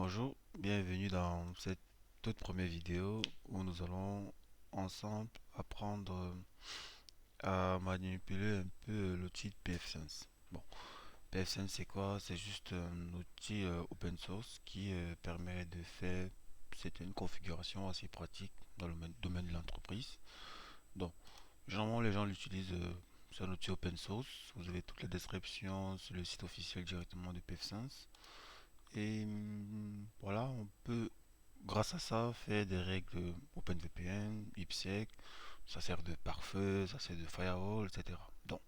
Bonjour, bienvenue dans cette toute première vidéo où nous allons ensemble apprendre à manipuler un peu l'outil PFSense. Bon, PFSense c'est quoi? C'est juste un outil open source qui permet de faire certaines configurations assez pratiques dans le domaine de l'entreprise. Donc, généralement les gens l'utilisent, c'est un outil open source. Vous avez toutes les descriptions sur le site officiel directement de PFSense. Et voilà, on peut, grâce à ça, faire des règles OpenVPN, IPsec, ça sert de pare-feu, ça sert de firewall, etc. Donc,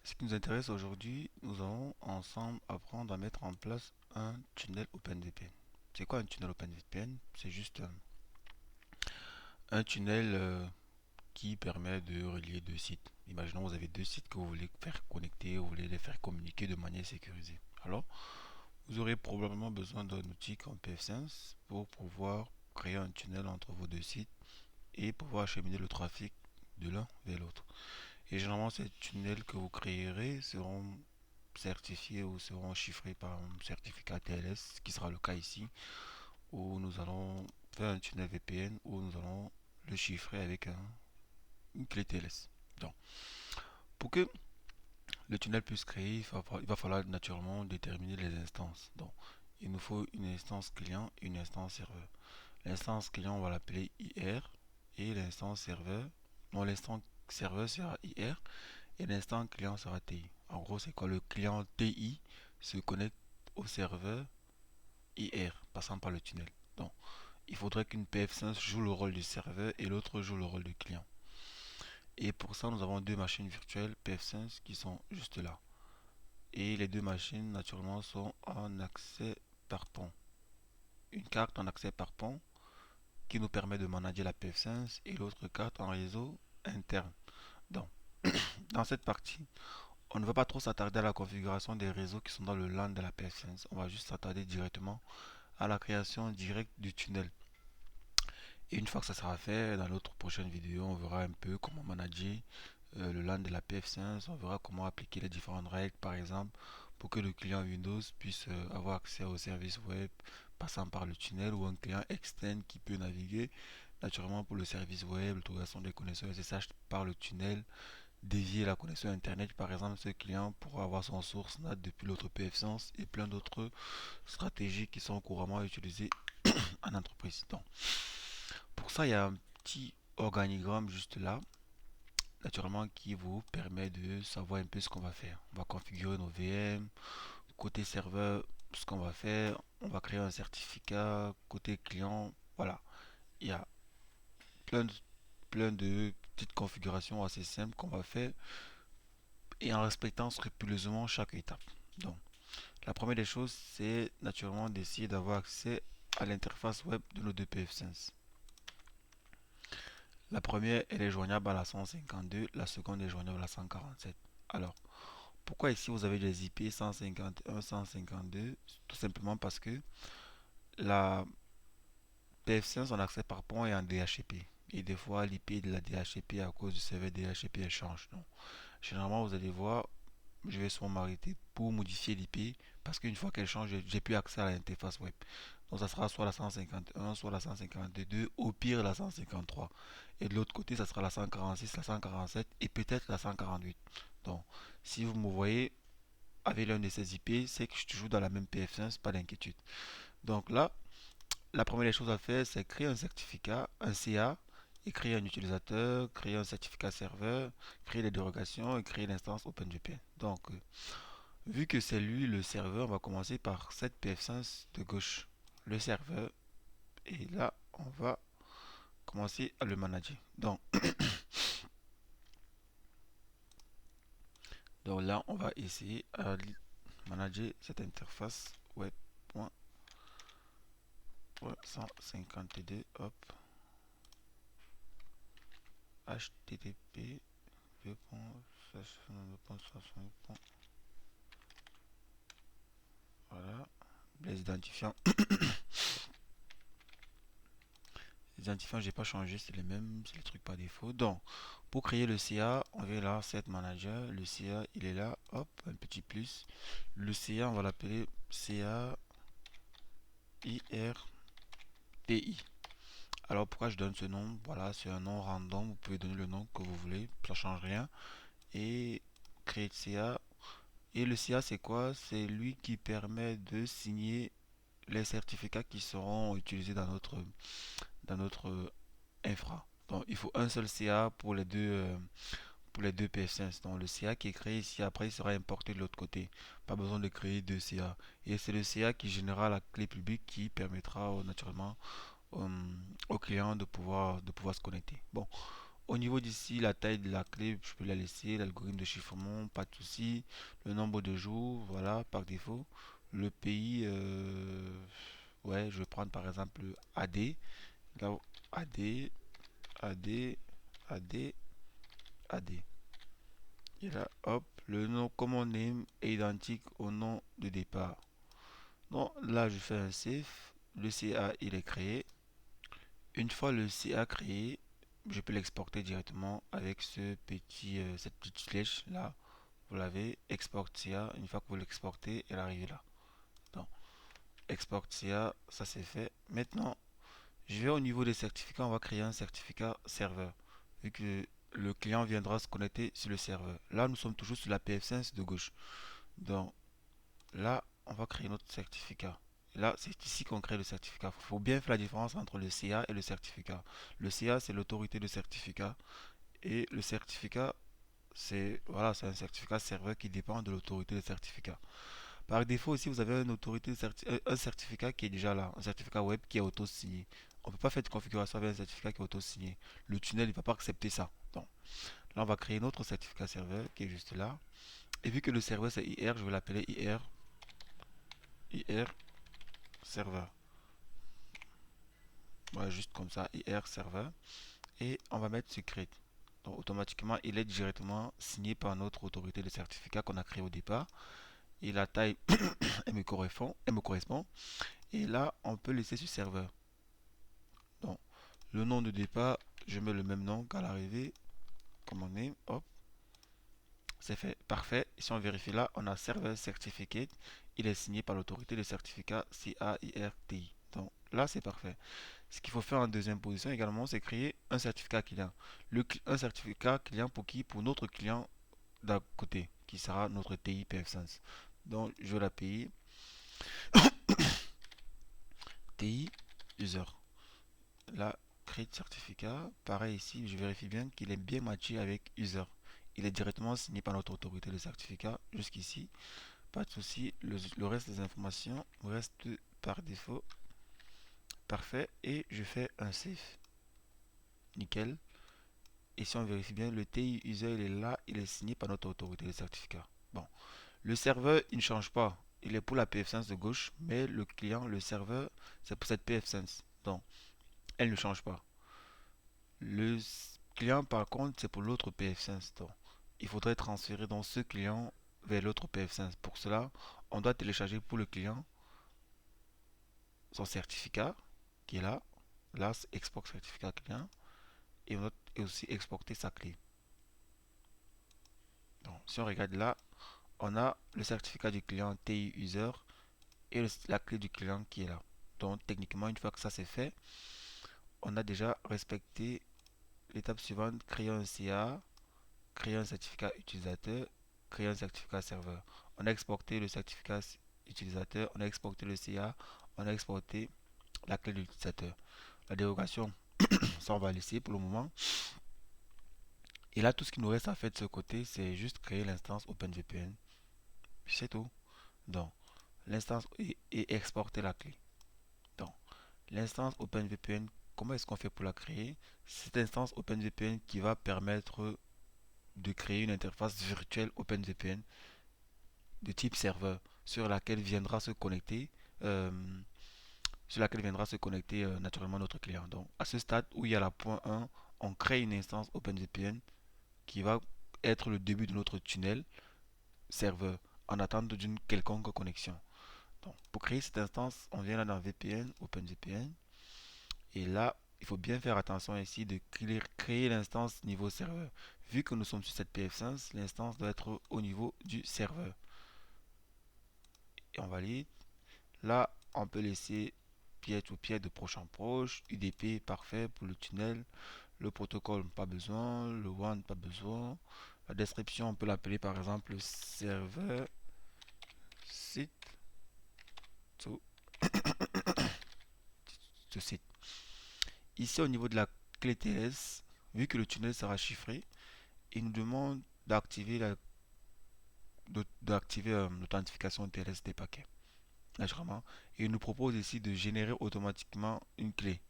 ce qui nous intéresse aujourd'hui, nous allons ensemble apprendre à mettre en place un tunnel OpenVPN. C'est quoi un tunnel OpenVPN? C'est juste un tunnel qui permet de relier deux sites. Imaginons vous avez deux sites que vous voulez faire connecter, vous voulez les faire communiquer de manière sécurisée. Alors, vous aurez probablement besoin d'un outil comme pfSense pour pouvoir créer un tunnel entre vos deux sites et pouvoir acheminer le trafic de l'un vers l'autre. Et généralement, ces tunnels que vous créerez seront certifiés ou seront chiffrés par un certificat TLS, qui sera le cas ici, où nous allons faire un tunnel VPN, où nous allons le chiffrer avec une clé TLS. Donc, pour que le tunnel puisse créer, il va falloir naturellement déterminer les instances. Donc, il nous faut une instance client et une instance serveur. L'instance client, on va l'appeler IR et l'instance serveur, non, l'instance serveur sera IR et l'instance client sera TI. En gros, c'est quand le client TI se connecte au serveur IR, passant par le tunnel. Donc, il faudrait qu'une PF5 joue le rôle du serveur et l'autre joue le rôle du client. Et pour ça, nous avons deux machines virtuelles PF5 qui sont juste là. Et les deux machines, naturellement, sont en accès par pont. Une carte en accès par pont qui nous permet de manager la PF5 et l'autre carte en réseau interne. Donc, dans cette partie, on ne va pas trop s'attarder à la configuration des réseaux qui sont dans le LAN de la PF5. On va juste s'attarder directement à la création directe du tunnel. Et une fois que ça sera fait, dans l'autre prochaine vidéo, on verra un peu comment manager le LAN de la PF5. On verra comment appliquer les différentes règles, par exemple, pour que le client Windows puisse avoir accès aux services web passant par le tunnel ou un client externe qui peut naviguer naturellement pour le service web, l'autorisation des connexions SSH par le tunnel, dévier la connexion Internet. Par exemple, ce client pourra avoir son source NAT depuis l'autre PF5 et plein d'autres stratégies qui sont couramment utilisées en entreprise. Donc, pour ça, il y a un petit organigramme juste là, naturellement, qui vous permet de savoir un peu ce qu'on va faire. On va configurer nos VM. Côté serveur, ce qu'on va faire, on va créer un certificat. Côté client, voilà. Il y a plein de, plein de petites configurations assez simples qu'on va faire et en respectant scrupuleusement chaque étape. Donc, la première des choses, c'est naturellement d'essayer d'avoir accès à l'interface web de nos deux PF5. La première, elle est joignable à la 152, la seconde est joignable à la 147. Alors, pourquoi ici vous avez des IP 151, 152? Tout simplement parce que la PF5, son accès par pont est en DHCP. Et des fois, l'IP de la DHCP à cause du serveur DHCP elle change. Donc, généralement, vous allez voir, je vais souvent m'arrêter pour modifier l'IP parce qu'une fois qu'elle change, j'ai plus accès à l'interface web. Donc ça sera soit la 151, soit la 152, au pire la 153. Et de l'autre côté, ça sera la 146, la 147 et peut-être la 148. Donc si vous me voyez avec l'un de ces IP, c'est que je suis toujours dans la même PF5, pas d'inquiétude. Donc là, la première des choses à faire, c'est créer un certificat, un CA, et créer un utilisateur, créer un certificat serveur, créer les dérogations et créer l'instance OpenVPN. Donc, vu que c'est lui le serveur, on va commencer par cette PF5 de gauche, le serveur, et là, on va commencer à le manager. Donc là, on va essayer à manager cette interface web.152, hop, http voilà, les identifiants. Les identifiants, j'ai pas changé, c'est les mêmes, c'est les trucs par défaut. Donc, pour créer le CA, on vient là, Set Manager. Le CA, il est là, hop, un petit plus. Le CA, on va l'appeler CA IRTI. Alors pourquoi je donne ce nom? Voilà, c'est un nom random, vous pouvez donner le nom que vous voulez, ça change rien. Et créer CA. Et le CA c'est quoi? C'est lui qui permet de signer les certificats qui seront utilisés dans notre infra. Donc il faut un seul CA pour les deux PF5. Donc le CA qui est créé ici, après il sera importé de l'autre côté. Pas besoin de créer deux CA. Et c'est le CA qui générera la clé publique qui permettra naturellement euh, au client de pouvoir se connecter. Bon, au niveau d'ici, la taille de la clé, je peux la laisser. L'algorithme de chiffrement, pas de souci. Le nombre de jours, voilà, par défaut. Le pays, ouais, je vais prendre par exemple AD. Là, AD, AD, AD, AD. Et là, hop, le nom common name est identique au nom de départ. Donc là, je fais un save. Le CA, il est créé. Une fois le CA créé, je peux l'exporter directement avec cette petite flèche là. Vous l'avez, export CA. Une fois que vous l'exportez, elle arrive là. Donc, export CA, ça c'est fait. Maintenant, je vais au niveau des certificats, on va créer un certificat serveur. Vu que le client viendra se connecter sur le serveur. Là, nous sommes toujours sur la PF5 de gauche. Donc, là, on va créer notre certificat. Là, c'est ici qu'on crée le certificat. Il faut bien faire la différence entre le CA et le certificat. Le CA, c'est l'autorité de certificat. Et le certificat, c'est voilà, c'est un certificat serveur qui dépend de l'autorité de certificat. Par défaut aussi, vous avez une autorité un certificat qui est déjà là, un certificat web qui est auto-signé. On ne peut pas faire de configuration avec un certificat qui est auto-signé. Le tunnel, il ne va pas accepter ça. Donc, là, on va créer notre certificat serveur qui est juste là. Et vu que le serveur c'est IR, je vais l'appeler IR serveur. Voilà, juste comme ça, IR serveur. Et on va mettre secret. Donc, automatiquement, il est directement signé par notre autorité de certificat qu'on a créé au départ. Et la taille, elle me correspond. Et là, on peut laisser sur serveur. Donc, le nom de départ, je mets le même nom qu'à l'arrivée. Comme on est, hop, c'est fait. Parfait. Si on vérifie là, on a serveur certificate. Il est signé par l'autorité de certificat CAIRTI. Donc là, c'est parfait. Ce qu'il faut faire en deuxième position également, c'est créer un certificat client. Un certificat client pour qui? Pour notre client d'à côté, qui sera notre TI PF5. Donc, je vais l'API TI user. Là, create certificat. Pareil ici, je vérifie bien qu'il est bien matché avec user. Il est directement signé par notre autorité de certificat jusqu'ici. Pas de souci. Le reste des informations reste par défaut. Parfait. Et je fais un save. Nickel. Et si on vérifie bien, le TI user il est là, il est signé par notre autorité de certificat. Bon, le serveur il ne change pas. Il est pour la PF5 de gauche, mais le client, le serveur, c'est pour cette PF5. Donc, elle ne change pas. Le client, par contre, c'est pour l'autre PF5. Donc, il faudrait transférer dans ce client vers l'autre PF5. Pour cela, on doit télécharger pour le client son certificat qui est là. Là, c'est export certificat client. Et on doit aussi exporter sa clé. Donc, si on regarde là, on a le certificat du client TI user et la clé du client qui est là. Donc, techniquement, une fois que ça c'est fait, on a déjà respecté l'étape suivante, créer un CA, créer un certificat utilisateur, créer un certificat serveur. On a exporté le certificat utilisateur, on a exporté le CA, on a exporté la clé de l'utilisateur. La dérogation, ça on va laisser pour le moment. Et là, tout ce qui nous reste à faire de ce côté, c'est juste créer l'instance OpenVPN. C'est tout. Donc, l'instance et exporter la clé. Donc, l'instance OpenVPN, comment est-ce qu'on fait pour la créer? Cette instance OpenVPN qui va permettre de créer une interface virtuelle OpenVPN de type serveur sur laquelle viendra se connecter euh, naturellement notre client. Donc à ce stade où il y a la point 1, on crée une instance OpenVPN qui va être le début de notre tunnel serveur en attente d'une quelconque connexion. Donc pour créer cette instance, on vient là dans VPN, OpenVPN et là il faut bien faire attention ici de créer l'instance niveau serveur. Vu que nous sommes sur cette PF5, l'instance doit être au niveau du serveur. Et on valide. Là, on peut laisser peer to peer de proche en proche, UDP parfait pour le tunnel, le protocole pas besoin, le WAN pas besoin, la description on peut l'appeler par exemple serveur site to, to site. Ici au niveau de la clé TS, vu que le tunnel sera chiffré, il nous demande d'activer l'authentification TLS des paquets. Naturellement. Et il nous propose ici de générer automatiquement une clé.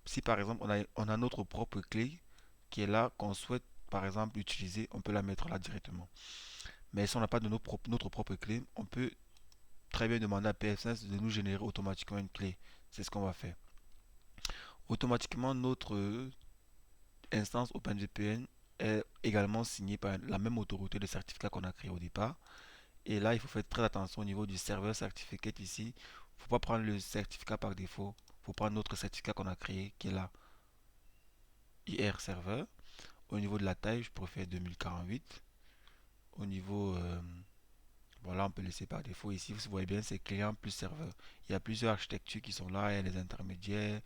Si par exemple on a notre propre clé qui est là, qu'on souhaite par exemple utiliser, on peut la mettre là directement. Mais si on n'a pas de notre propre clé, on peut très bien demander à PF5 de nous générer automatiquement une clé. C'est ce qu'on va faire. Automatiquement, notre instance OpenVPN est également signée par la même autorité de certificat qu'on a créé au départ. Et là, il faut faire très attention au niveau du serveur certificate ici. Il ne faut pas prendre le certificat par défaut. Il faut prendre notre certificat qu'on a créé qui est là, IR serveur. Au niveau de la taille, je préfère 2048. Au niveau, voilà, on peut laisser par défaut ici. Vous voyez bien, c'est client plus serveur. Il y a plusieurs architectures qui sont là. Il y a les intermédiaires.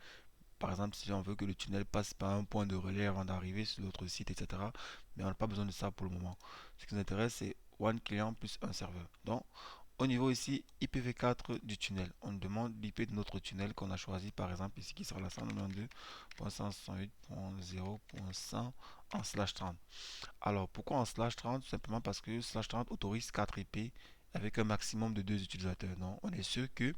Par exemple, si on veut que le tunnel passe par un point de relais avant d'arriver sur l'autre site, etc. Mais on n'a pas besoin de ça pour le moment. Ce qui nous intéresse, c'est one client plus un serveur. Donc, au niveau ici, IPv4 du tunnel, on demande l'IP de notre tunnel qu'on a choisi, par exemple ici qui sera la 192.168.0.100 en slash 30. Alors, pourquoi en slash 30? Tout simplement parce que slash 30 autorise 4 IP avec un maximum de 2 utilisateurs. Non, on est sûr que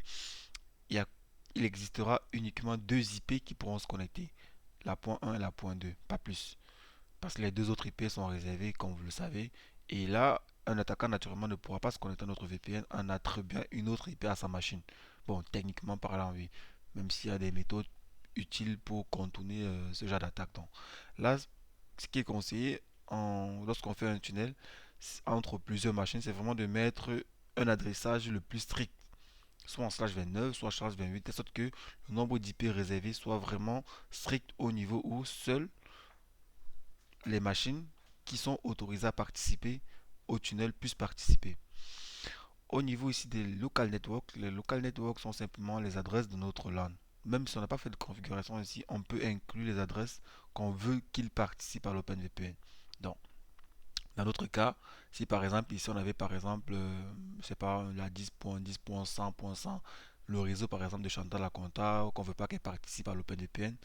il, y a- il existera uniquement 2 IP qui pourront se connecter. La point 1 et la point 2, pas plus. Parce que les deux autres IP sont réservés, comme vous le savez. Et là, un attaquant naturellement ne pourra pas se connecter à notre VPN en attribuant une autre IP à sa machine. Bon, techniquement parlant, oui. Même s'il y a des méthodes utiles pour contourner ce genre d'attaque. Donc, là, ce qui est conseillé lorsqu'on fait un tunnel entre plusieurs machines, c'est vraiment de mettre un adressage le plus strict, soit en slash 29, soit en slash 28, de sorte que le nombre d'IP réservés soit vraiment strict au niveau où seuls les machines qui sont autorisées à participer au tunnel puissent participer. Au niveau ici des local networks, les local networks sont simplement les adresses de notre LAN. Même si on n'a pas fait de configuration ici, on peut inclure les adresses qu'on veut qu'ils participent à l'OpenVPN. Donc, dans notre cas, si par exemple ici on avait par exemple, je sais pas, la 10.10.100.100, le réseau par exemple de Chantal Laconta, qu'on ne veut pas qu'elle participe à l'OpenVPN,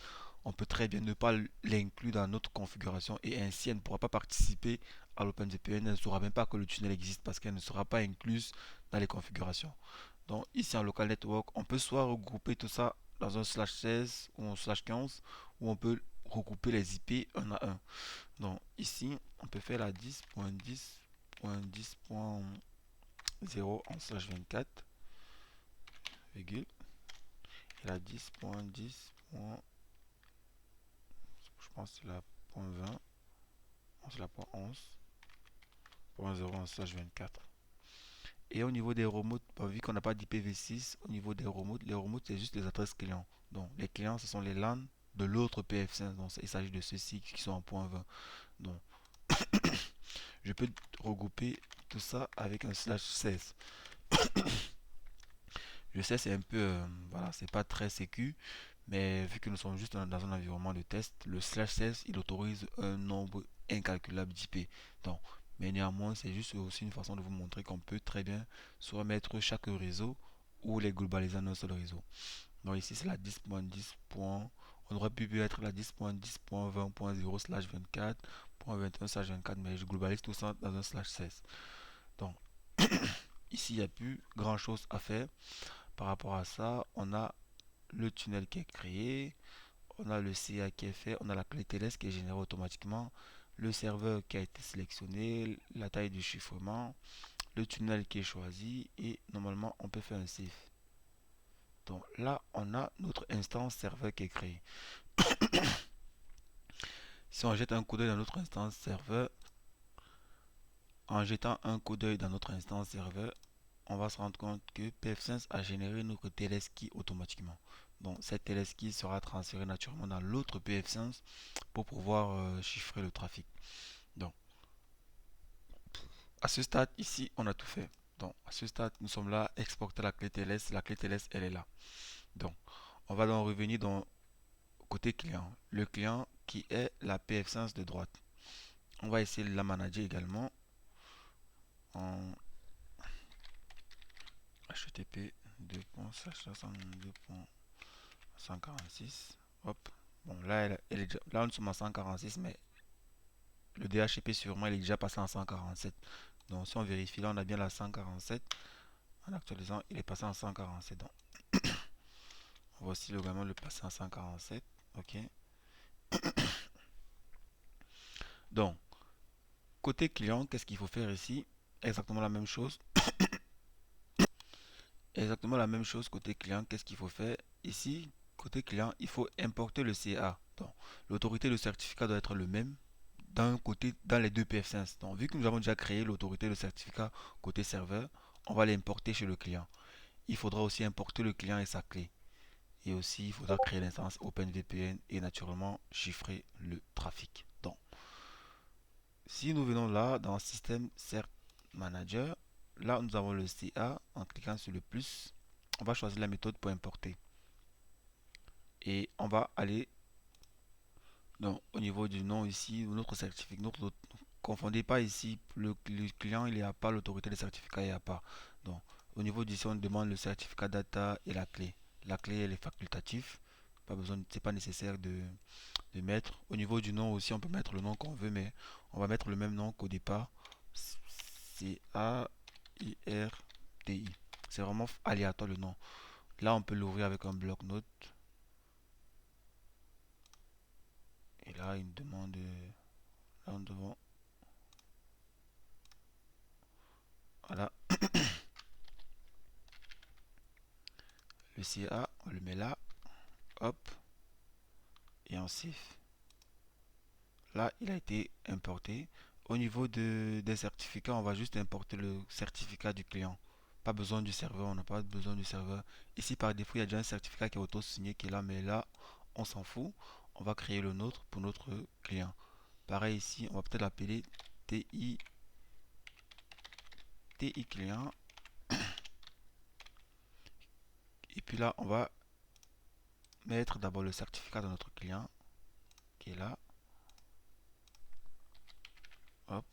on peut très bien ne pas l'inclure dans notre configuration et ainsi elle ne pourra pas participer à l'OpenVPN, elle ne saura même pas que le tunnel existe parce qu'elle ne sera pas incluse dans les configurations. Donc ici en local network, on peut soit regrouper tout ça dans un slash 16 ou un slash 15 ou on peut regrouper les IP un à un. Donc ici, on peut faire la 10.10.10.0 en slash 24, virgule, et la 10.10. Je pense que c'est la point 20, c'est la point 11.0 en slash 24. Et au niveau des remotes, vu qu'on n'a pas d'IPv6, au niveau des remotes, les remotes c'est juste les adresses clients. Donc les clients ce sont les LAN de l'autre PF5. Donc il s'agit de ceux-ci qui sont en point 20. Donc je peux regrouper tout ça avec un slash 16. Je sais, c'est un peu, voilà, c'est pas très sécu, mais vu que nous sommes juste dans un environnement de test, le slash 16, il autorise un nombre incalculable d'IP. Donc, mais néanmoins, c'est juste aussi une façon de vous montrer qu'on peut très bien soit mettre chaque réseau ou les globaliser en un seul réseau. Donc ici, c'est la 10.10. On aurait pu être la 10.10.20.0 slash 24.21 slash 24, mais je globalise tout ça dans un slash 16. Donc, ici, il n'y a plus grand chose à faire. Par rapport à ça, on a le tunnel qui est créé, on a le CA qui est fait, on a la clé TLS qui est générée automatiquement, le serveur qui a été sélectionné, la taille du chiffrement, le tunnel qui est choisi et normalement on peut faire un save. Donc là, on a notre instance serveur qui est créée. Si on jette un coup d'œil dans notre instance serveur, en jetant un coup d'œil dans notre instance serveur, on va se rendre compte que PF5 a généré notre TLS key automatiquement. Donc cette TLS key sera transférée naturellement dans l'autre PF5 pour pouvoir chiffrer le trafic. Donc à ce stade ici on a tout fait. Donc à ce stade nous sommes là, exporter la clé TLS, elle est là. Donc On va donc revenir dans côté client. Le client qui est la PF5 de droite. On va essayer de la manager également en HTTP 2.162.146. Hop. Bon, là, là, nous sommes à 146, mais le DHCP sûrement il est déjà passé en 147. Donc, si on vérifie, là, on a bien la 147. En actualisant, il est passé en 147. Donc, voici également le passer en 147. OK. Donc, côté client, qu'est-ce qu'il faut faire ici? Exactement la même chose. Exactement la même chose côté client. Qu'est-ce qu'il faut faire? Ici, côté client, il faut importer le CA. Donc, l'autorité de certificat doit être le même d'un côté, dans les deux PF5. Donc, vu que nous avons déjà créé l'autorité de certificat côté serveur, on va l'importer chez le client. Il faudra aussi importer le client et sa clé. Et aussi, il faudra créer l'instance OpenVPN et naturellement chiffrer le trafic. Donc, si nous venons là dans Système Cert Manager, là nous avons le CA. En cliquant sur le plus, on va choisir la méthode pour importer. Et on va aller donc, au niveau du nom ici, notre certificat, confondez pas ici, le client il n'y a pas l'autorité de certificat, il n'y a pas. Donc, au niveau d'ici, on demande le certificat data et la clé. La clé, elle est facultative. Pas besoin, c'est pas nécessaire de mettre. Au niveau du nom aussi, on peut mettre le nom qu'on veut, mais on va mettre le même nom qu'au départ. CAIRTI. C'est vraiment aléatoire le nom. Là, on peut l'ouvrir avec un bloc-notes. Et là, il me demande. Là, on devant. Voilà. Le CA, on le met là. Hop. Et on save. Là, il a été importé. Au niveau des certificats, on va juste importer le certificat du client. Pas besoin du serveur, on n'a pas besoin du serveur. Ici, par défaut, il y a déjà un certificat qui est auto-signé qui est là, mais là, on s'en fout. On va créer le nôtre pour notre client. Pareil ici, on va peut-être l'appeler TI client. Et puis là, on va mettre d'abord le certificat de notre client qui est là. Hop.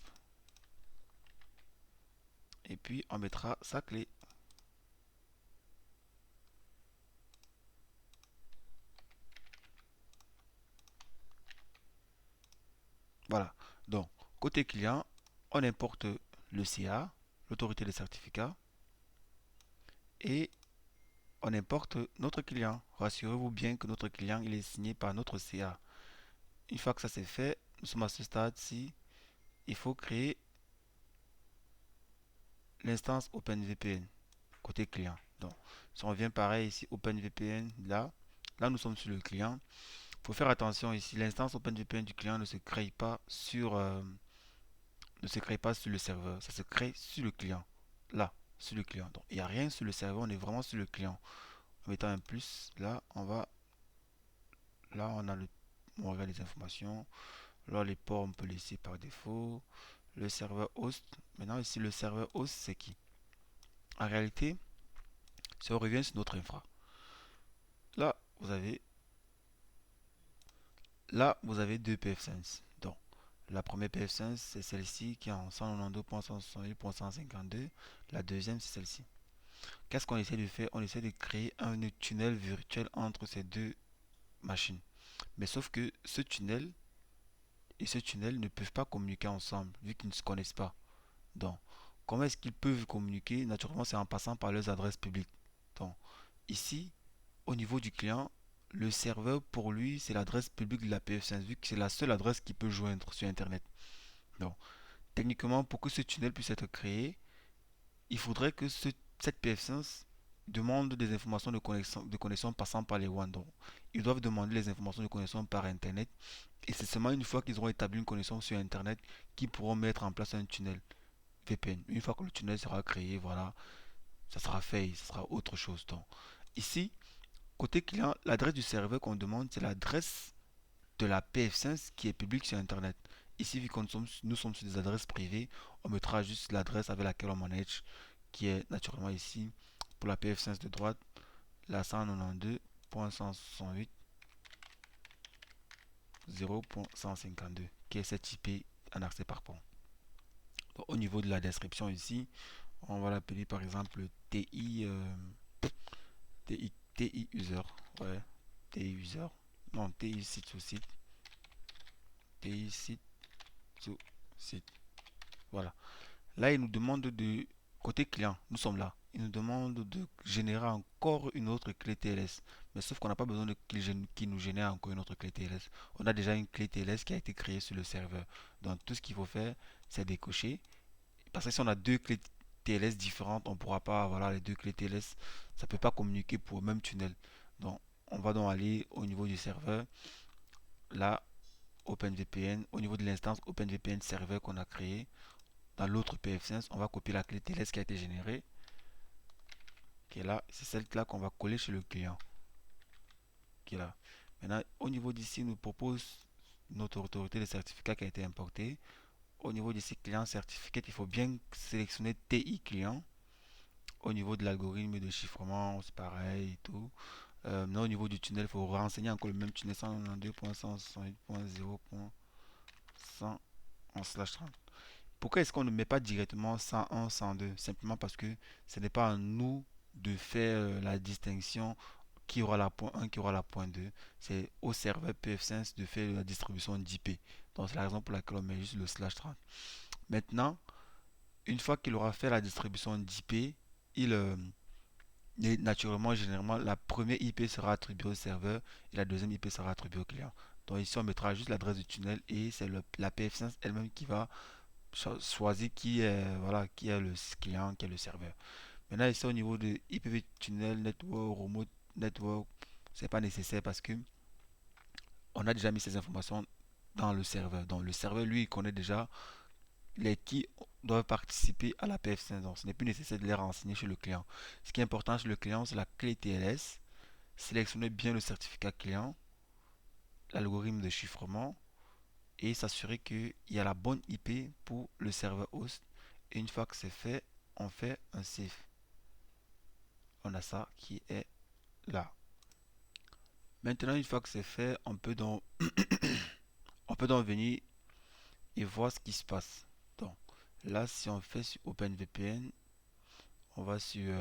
Et puis, on mettra sa clé. Voilà. Donc, côté client, on importe le CA, l'autorité des certificats, et on importe notre client. Rassurez-vous bien que notre client, il est signé par notre CA. Une fois que ça c'est fait, nous sommes à ce stade-ci, il faut créer l'instance OpenVPN côté client. Donc, si on vient pareil ici, OpenVPN, là nous sommes sur le client. Il faut faire attention ici, l'instance OpenVPN du client ne se crée pas sur le serveur, ça se crée sur le client. Là, sur le client. Donc, il n'y a rien sur le serveur, on est vraiment sur le client. En mettant un plus, là, là, on regarde les informations. Là, les ports, on peut laisser par défaut. Le serveur host. Maintenant, ici, le serveur host, c'est qui? En réalité, si on revient sur notre infra, là, vous avez deux PF5. Donc, la première PF5, c'est celle-ci qui est en 192.168.152. La deuxième, c'est celle-ci. Qu'est-ce qu'on essaie de faire? On essaie de créer un tunnel virtuel entre ces deux machines. Mais sauf que ce tunnel et ce tunnel ne peuvent pas communiquer ensemble, vu qu'ils ne se connaissent pas. Donc, comment est-ce qu'ils peuvent communiquer? Naturellement, c'est en passant par leurs adresses publiques. Donc, ici, au niveau du client, le serveur, pour lui, c'est l'adresse publique de la PF5, vu que c'est la seule adresse qu'il peut joindre sur Internet. Donc, techniquement, pour que ce tunnel puisse être créé, il faudrait que cette PF5 demande des informations de connexion passant par les WAN. Donc, ils doivent demander les informations de connexion par Internet. Et c'est seulement une fois qu'ils auront établi une connexion sur Internet qu'ils pourront mettre en place un tunnel VPN. Une fois que le tunnel sera créé, voilà, ça sera fait, ça sera autre chose. Donc, ici, côté client, l'adresse du serveur qu'on demande, c'est l'adresse de la PF5 qui est publique sur Internet. Ici, vu que nous sommes sur des adresses privées, on mettra juste l'adresse avec laquelle on manage, qui est naturellement ici, pour la PF5 de droite, la 192. 0.168.0.152 qui est cette IP en accès par pont. Donc, au niveau de la description ici, on va l'appeler par exemple TI user. Ouais, TI user. Non, TI site to site. TI site to site. Voilà. Là, il nous demande de, côté client, nous sommes là. Il nous demande de générer encore une autre clé TLS. Mais sauf qu'on n'a pas besoin de qui nous génère encore une autre clé TLS. On a déjà une clé TLS qui a été créée sur le serveur. Donc tout ce qu'il faut faire, c'est décocher. Parce que si on a deux clés TLS différentes, on ne pourra pas, voilà, les deux clés TLS, ça ne peut pas communiquer pour le même tunnel. Donc on va donc aller au niveau du serveur. Là, OpenVPN, au niveau de l'instance OpenVPN serveur qu'on a créé. Dans l'autre PF5, on va copier la clé TLS qui a été générée, qui est là. C'est celle-là qu'on va coller chez le client, qui est là. Maintenant, au niveau d'ici, il nous propose notre autorité de certificat qui a été importée. Au niveau d'ici, client certificat, il faut bien sélectionner TI client. Au niveau de l'algorithme de chiffrement, c'est pareil et tout. Maintenant, au niveau du tunnel, il faut renseigner encore le même tunnel 192.168.0.100 en slash 30. Pourquoi est-ce qu'on ne met pas directement 101, 102? Simplement parce que ce n'est pas à nous de faire la distinction qui aura la point 1, qui aura la point 2. C'est au serveur PF5 de faire la distribution d'IP. Donc c'est la raison pour laquelle on met juste le slash 30. Maintenant, une fois qu'il aura fait la distribution d'IP, il naturellement, généralement, la première IP sera attribuée au serveur et la deuxième IP sera attribuée au client. Donc ici, on mettra juste l'adresse du tunnel et c'est la PF5 elle-même qui va choisir qui est, voilà, qui est le client, qui est le serveur. Maintenant, ici, au niveau de IPv tunnel, network, remote network, c'est pas nécessaire parce que on a déjà mis ces informations dans le serveur. Donc, le serveur, lui, il connaît déjà les qui doivent participer à la PF5. Donc, ce n'est plus nécessaire de les renseigner chez le client. Ce qui est important chez le client, c'est la clé TLS. Sélectionnez bien le certificat client, l'algorithme de chiffrement et s'assurer qu'il y a la bonne IP pour le serveur host. Et une fois que c'est fait, on fait un save. On a ça qui est là. Maintenant, une fois que c'est fait, on peut donc venir et voir ce qui se passe. Donc, là, si on fait sur OpenVPN, on va sur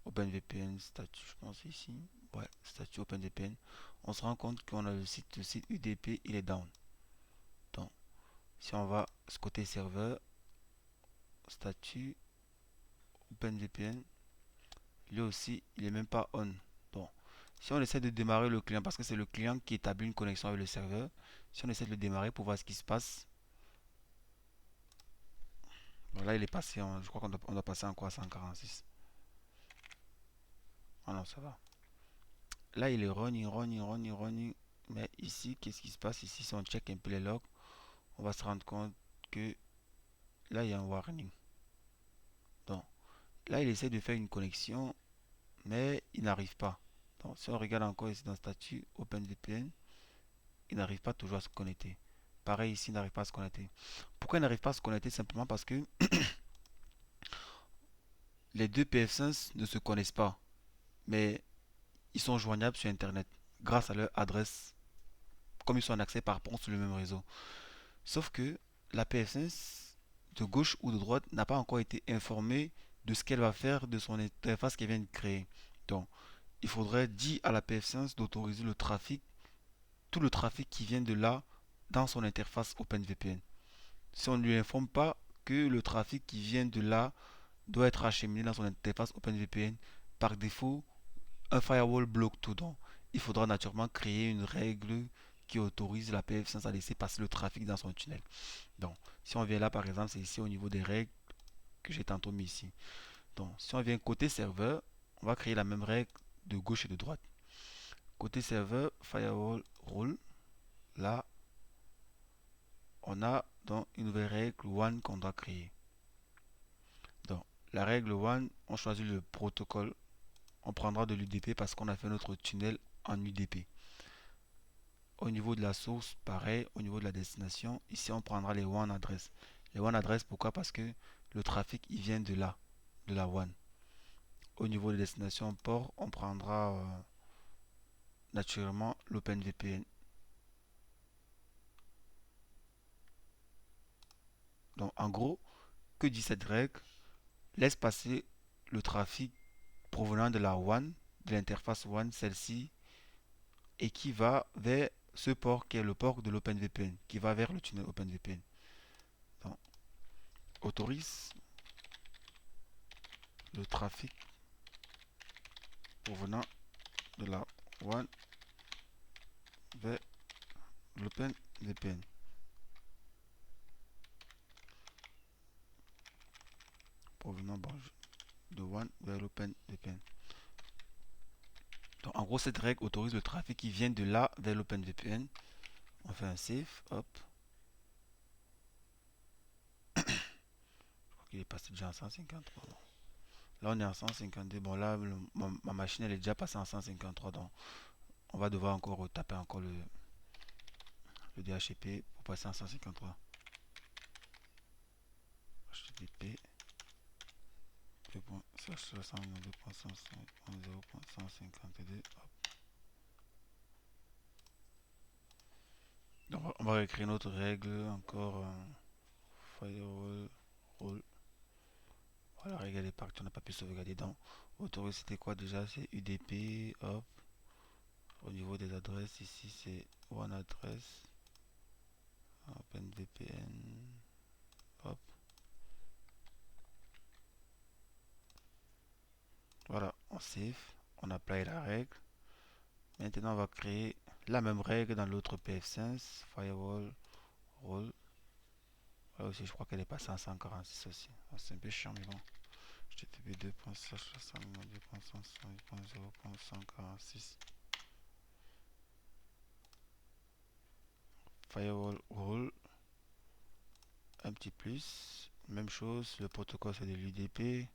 OpenVPN statut, je pense ici. Ouais, statut OpenVPN. On se rend compte qu'on a le site UDP, il est down. Donc, si on va ce côté serveur, statut OpenVPN, lui aussi, il est même pas on. Donc, si on essaie de démarrer le client, parce que c'est le client qui établit une connexion avec le serveur, si on essaie de le démarrer pour voir ce qui se passe, bon, là il est passé je crois qu'on doit passer en quoi 146. Ah non, ça va. Là il est running, running, running, running. Mais ici, qu'est-ce qui se passe? Ici, si on check un peu les logs, on va se rendre compte que là il y a un warning. Donc, là il essaie de faire une connexion, mais il n'arrive pas. Donc, si on regarde encore ici dans le statut OpenVPN, il n'arrive pas toujours à se connecter. Pareil ici, il n'arrive pas à se connecter. Pourquoi il n'arrive pas à se connecter? Simplement parce que les deux PF5 ne se connaissent pas, mais ils sont joignables sur Internet grâce à leur adresse, comme ils sont en accès par pont sur le même réseau. Sauf que la PF5 de gauche ou de droite n'a pas encore été informée de ce qu'elle va faire de son interface qu'elle vient de créer. Donc, il faudrait dire à la PF5 d'autoriser le trafic, tout le trafic qui vient de là, dans son interface OpenVPN. Si on ne lui informe pas que le trafic qui vient de là doit être acheminé dans son interface OpenVPN, par défaut, un firewall bloque tout. Donc, il faudra naturellement créer une règle qui autorise la PF5 à laisser passer le trafic dans son tunnel. Donc, si on vient là, par exemple, c'est ici au niveau des règles que j'ai tantôt mis ici. Donc, si on vient côté serveur, on va créer la même règle de gauche et de droite. Côté serveur, firewall rule. Là, on a donc une nouvelle règle one qu'on doit créer. Donc, la règle one, on choisit le protocole. On prendra de l'UDP parce qu'on a fait notre tunnel en UDP. Au niveau de la source, pareil. Au niveau de la destination, ici, on prendra les one adresses. Les one adresses, pourquoi? Parce que le trafic, il vient de là, de la one. Au niveau de destination port, on prendra naturellement l'OpenVPN. Donc en gros, que dit cette règle? Laisse passer le trafic provenant de la WAN, de l'interface WAN, celle-ci, et qui va vers ce port qui est le port de l'OpenVPN, qui va vers le tunnel OpenVPN. Donc, autorise le trafic provenant de la WAN vers l'OpenVPN. Provenant de WAN vers l'OpenVPN. Donc, en gros, cette règle autorise le trafic qui vient de là vers l'OpenVPN. On fait un save, hop. Je crois qu'il est passé déjà en 153. Bon. Là, on est en 152. Bon, là, ma machine, elle est déjà passée en 153. Donc, on va devoir encore retaper encore le DHCP pour passer en 153. HTTP 2.6.2.152. Donc, on va réécrire notre règle encore. Firewall role. Voilà, la règle est partie, on n'a pas pu sauvegarder. Donc, autorise, c'était quoi déjà? C'est UDP, hop. Au niveau des adresses, ici c'est one address. OpenVPN, hop. Voilà, on save, on apply la règle. Maintenant, on va créer la même règle dans l'autre pf5, firewall role. Là aussi, je crois qu'elle est passée en 146 aussi. C'est un peu chiant, mais bon. HTTP 2.6.2.168.0.146. Firewall role. Un petit plus. Même chose, le protocole c'est de l'UDP.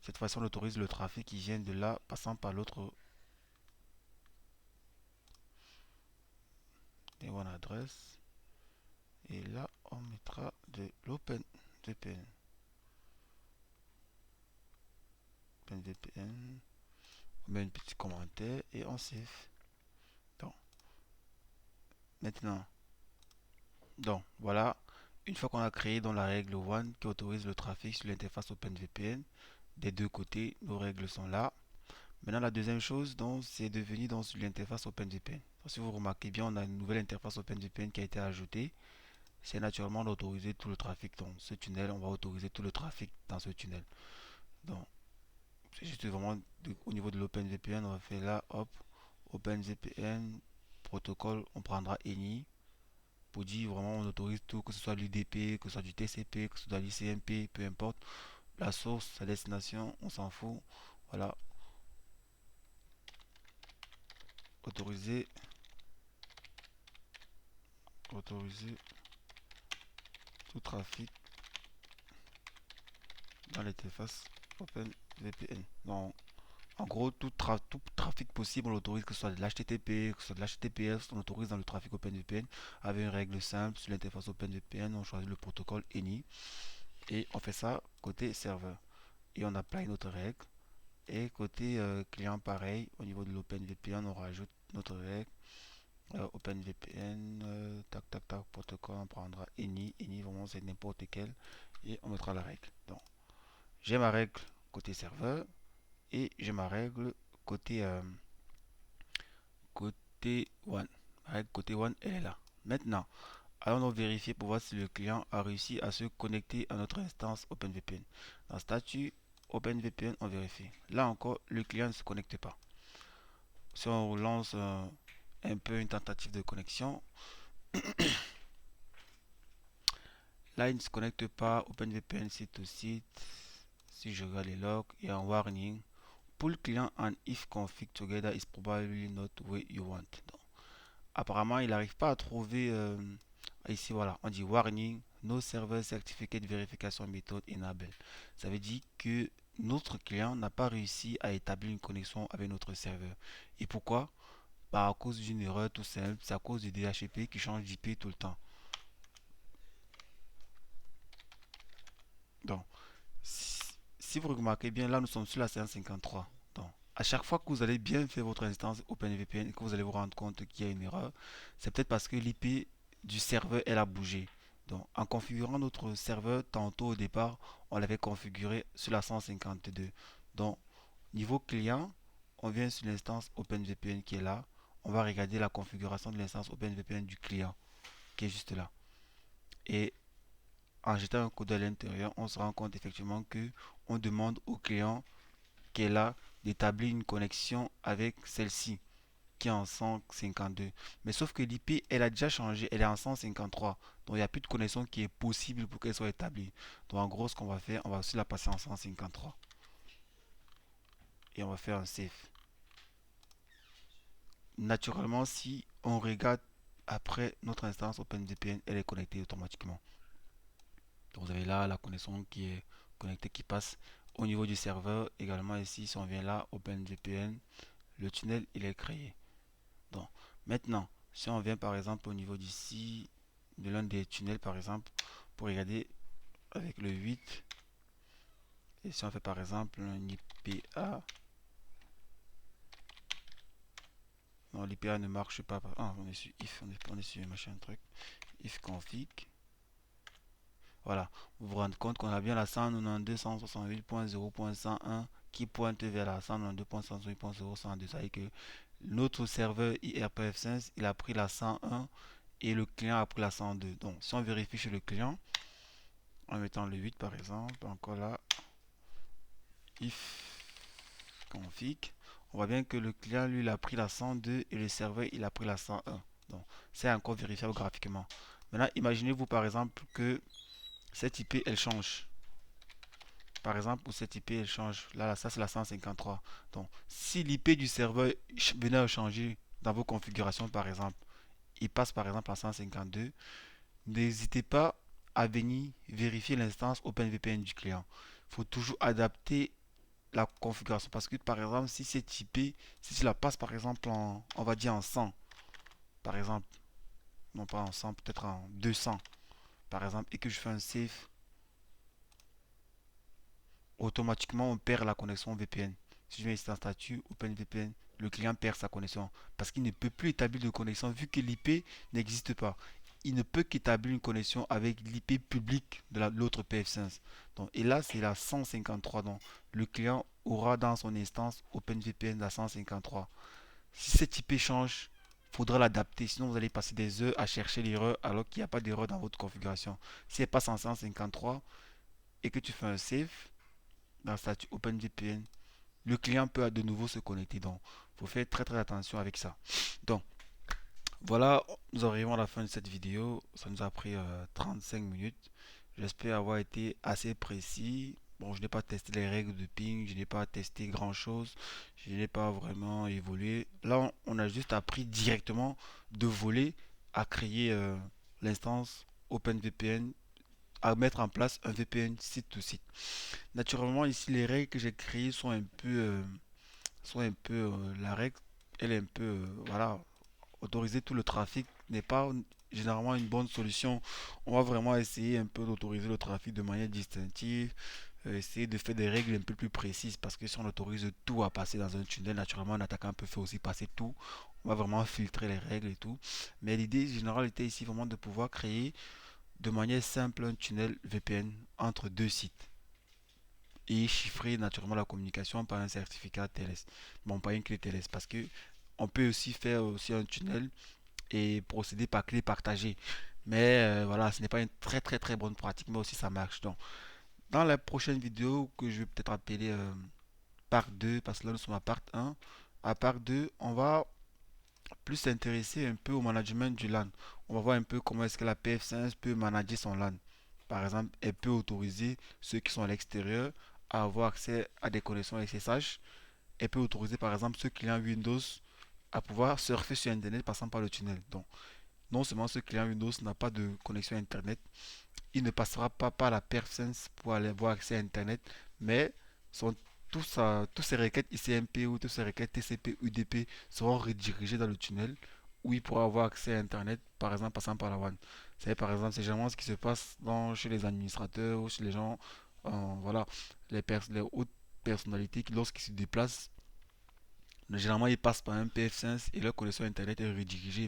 Cette fois-ci, on autorise le trafic qui vient de là, passant par l'autre des one address. Et là, on mettra de l'OpenVPN. OpenVPN. On met un petit commentaire et on save. Donc, maintenant, voilà. Une fois qu'on a créé dans la règle one qui autorise le trafic sur l'interface OpenVPN, des deux côtés, nos règles sont là. Maintenant, la deuxième chose, c'est de venir sur l'interface OpenVPN. Si vous remarquez bien, on a une nouvelle interface OpenVPN qui a été ajoutée. C'est naturellement d'autoriser tout le trafic dans ce tunnel. On va autoriser tout le trafic dans ce tunnel. Donc, c'est juste vraiment au niveau de l'OpenVPN, on va faire là, hop, OpenVPN, protocole, on prendra ENI pour dire vraiment on autorise tout, que ce soit l'UDP, que ce soit du TCP, que ce soit l'ICMP, peu importe. La source, sa destination, on s'en fout. Voilà, autoriser, autoriser tout trafic dans l'interface OpenVPN. Donc, en gros, tout trafic possible, on l'autorise, que ce soit de l'HTTP, que ce soit de l'HTTPS, on l'autorise dans le trafic OpenVPN avec une règle simple sur l'interface OpenVPN. On choisit le protocole ENI et on fait ça côté serveur. Et on apply notre règle. Et côté client, pareil, au niveau de l'OpenVPN, on rajoute notre règle. OpenVPN, tac tac tac, protocole, on prendra ENI. ENI, vraiment, c'est n'importe quel. Et on mettra la règle. Donc, j'ai ma règle côté serveur et j'ai ma règle côté côté one. Ma règle côté one, elle est là. Maintenant, allons vérifier pour voir si le client a réussi à se connecter à notre instance OpenVPN. Dans statut OpenVPN, on vérifie. Là encore, le client ne se connecte pas. Si on relance un peu une tentative de connexion, là il ne se connecte pas. OpenVPN site to site. Si je regarde les logs, il y a un warning. Pull client and if config together is probably not where you want. Donc, apparemment, il n'arrive pas à trouver. Ici, voilà, on dit warning, no server certificate verification method enabled. Ça veut dire que notre client n'a pas réussi à établir une connexion avec notre serveur. Et pourquoi? Bah, à cause d'une erreur tout simple, c'est à cause du DHCP qui change d'IP tout le temps. Donc, si vous remarquez bien, là nous sommes sur la 153. Donc, à chaque fois que vous allez bien faire votre instance OpenVPN et que vous allez vous rendre compte qu'il y a une erreur, c'est peut-être parce que l'IP du serveur elle a bougé. Donc en configurant notre serveur, tantôt au départ, on l'avait configuré sur la 152. Donc niveau client, on vient sur l'instance OpenVPN qui est là. On va regarder la configuration de l'instance OpenVPN du client qui est juste là. Et en jetant un coup d'œil à l'intérieur, on se rend compte effectivement que on demande au client qui est là d'établir une connexion avec celle-ci qui est en 152. Mais sauf que l'IP, elle a déjà changé, elle est en 153. Donc il n'y a plus de connexion qui est possible pour qu'elle soit établie. Donc en gros, ce qu'on va faire, on va aussi la passer en 153. Et on va faire un save. Naturellement, si on regarde après notre instance OpenVPN, elle est connectée automatiquement. Donc vous avez là la connexion qui est connectée, qui passe au niveau du serveur. Également ici, si on vient là, OpenVPN, le tunnel, il est créé. Donc, maintenant, si on vient par exemple au niveau d'ici, de l'un des tunnels par exemple, pour regarder avec le 8, et si on fait par exemple un IPA, non, l'IPA ne marche pas. Ah, on est sur if, on est sur machin truc, if config. Voilà, vous vous rendez compte qu'on a bien la 192.168.0.101 qui pointe vers la 192.168.0.102. Ça veut dire que notre serveur IRPF5, il a pris la 101 et le client a pris la 102. Donc, si on vérifie chez le client, en mettant le 8 par exemple, encore là, if config, on voit bien que le client, lui, il a pris la 102 et le serveur, il a pris la 101. Donc, c'est encore vérifiable graphiquement. Maintenant, imaginez-vous par exemple que cette IP, elle change. Par exemple, pour cette IP, elle change. Là, ça, c'est la 153. Donc, si l'IP du serveur venait à changer dans vos configurations, par exemple, il passe par exemple à 152, n'hésitez pas à venir vérifier l'instance OpenVPN du client. Il faut toujours adapter la configuration parce que par exemple, si cette IP, si tu la passes par exemple en, on va dire en 100, par exemple, non pas en 100, peut-être en 200, par exemple, et que je fais un save, automatiquement on perd la connexion VPN. Si je mets ici en statut OpenVPN, le client perd sa connexion parce qu'il ne peut plus établir de connexion vu que l'IP n'existe pas. Il ne peut qu'établir une connexion avec l'IP public de l'autre PF5. Donc, et là, c'est la 153. Donc, le client aura dans son instance OpenVPN la 153. Si cette IP change, il faudra l'adapter. Sinon, vous allez passer des heures à chercher l'erreur alors qu'il n'y a pas d'erreur dans votre configuration. Si elle passe en 153 et que tu fais un save, dans le statut OpenVPN, le client peut de nouveau se connecter. Donc, il faut faire très très attention avec ça. Donc, voilà, nous arrivons à la fin de cette vidéo. Ça nous a pris 35 minutes. J'espère avoir été assez précis. Bon, je n'ai pas testé les règles de ping, je n'ai pas testé grand chose, je n'ai pas vraiment évolué. Là, on a juste appris directement de voler à créer l'instance OpenVPN, à mettre en place un VPN site to site. Naturellement, ici, les règles que j'ai créées sont un peu, la règle, elle est un peu, voilà, autoriser tout le trafic n'est pas généralement une bonne solution. On va vraiment essayer un peu d'autoriser le trafic de manière distinctive, essayer de faire des règles un peu plus précises parce que si on autorise tout à passer dans un tunnel, naturellement, un attaquant peut faire aussi passer tout. On va vraiment filtrer les règles et tout. Mais l'idée générale était ici vraiment de pouvoir créer de manière simple un tunnel VPN entre deux sites et chiffrer naturellement la communication par un certificat TLS. Bon, pas une clé TLS parce que on peut aussi faire aussi un tunnel et procéder par clé partagée. Mais voilà, ce n'est pas une très très très bonne pratique, mais aussi ça marche. Donc, dans la prochaine vidéo que je vais peut-être appeler part 2 parce que là nous sommes à part un, à part 2 on va plus s'intéresser un peu au management du LAN. On va voir un peu comment est-ce que la PF5 peut manager son LAN. Par exemple, elle peut autoriser ceux qui sont à l'extérieur à avoir accès à des connexions SSH. Elle peut autoriser par exemple ceux clients Windows à pouvoir surfer sur Internet passant par le tunnel. Donc, non seulement ce client Windows n'a pas de connexion Internet, il ne passera pas par la PF5 pour aller avoir accès à Internet, mais son, tous ses requêtes ICMP ou toutes ses requêtes TCP, UDP seront redirigées dans le tunnel où il pourra avoir accès à Internet, par exemple passant par la WAN. C'est par exemple, c'est généralement ce qui se passe chez les administrateurs ou chez les gens, voilà, les hautes personnalités qui, lorsqu'ils se déplacent Généralement, ils passent par un PF5 et leur connexion Internet est redirigée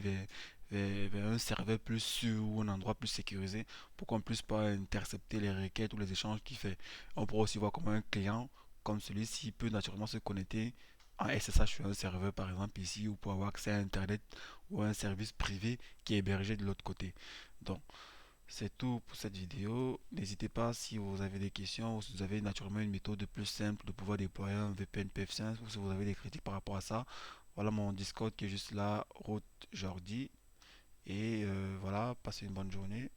vers un serveur plus sûr ou un endroit plus sécurisé pour qu'on puisse pas intercepter les requêtes ou les échanges qu'il fait. On pourra aussi voir comment un client comme celui-ci peut naturellement se connecter en SSH sur un serveur, par exemple, ici, ou pour avoir accès à Internet ou à un service privé qui est hébergé de l'autre côté. Donc, c'est tout pour cette vidéo. N'hésitez pas si vous avez des questions ou si vous avez naturellement une méthode plus simple de pouvoir déployer un VPN PF5 ou si vous avez des critiques par rapport à ça. Voilà mon Discord qui est juste là, Route Jordi. Et voilà, passez une bonne journée.